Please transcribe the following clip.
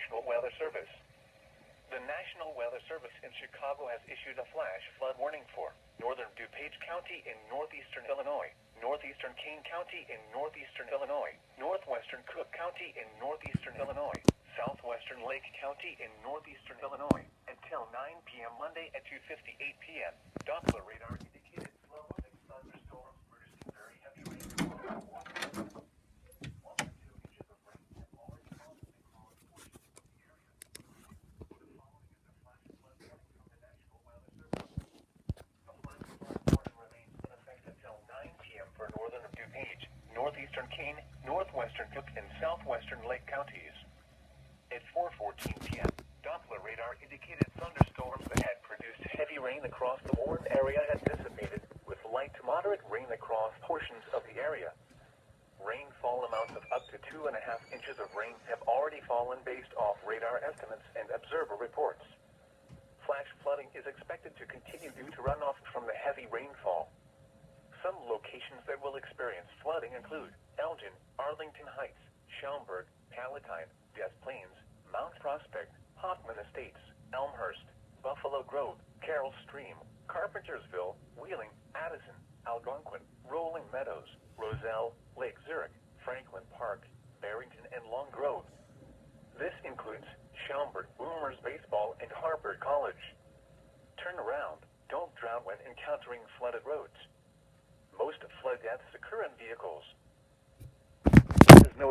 National Weather Service. The National Weather Service in Chicago has issued a flash flood warning for northern DuPage County in northeastern Illinois, northeastern Kane County in northeastern Illinois, northwestern Cook County in northeastern Illinois, southwestern Lake County in northeastern Illinois, until 9 p.m. Monday at 2:58 p.m. Doppler radar indicated slow-moving thunderstorms producing very heavy rain. 1 to 2 inches of rain have already fallen across portions of the area. The following is a flash flood warning from the National Weather Service. A flash flood warning remains in effect until 9 p.m. for northern DuPage, northeastern Kane, northwestern Cook, and southwestern Lake counties. At 4:14 p.m., Doppler radar indicated thunderstorms that had produced heavy rain across the Warren area had dissipated, with light to moderate rain across portions of the area. Rainfall amounts of up to 2.5 inches of rain have already fallen based off radar estimates and observer reports. Flash flooding is expected to continue due to runoff from the heavy rainfall. Some locations that will experience flooding include Elgin, Arlington Heights, Schaumburg, Palatine, Des Plaines, Mount Prospect, Hoffman Estates, Elmhurst, Buffalo Grove, Carroll Stream, Carpentersville, Wheeling, Addison, Algonquin, Rolling Meadows, Roselle, Lake Zurich, Franklin Park, Barrington, and Long Grove. This includes Schaumburg, Boomers Baseball, and Harvard College. Turn around. Don't drown when encountering flooded roads. Most flood deaths occur in vehicles.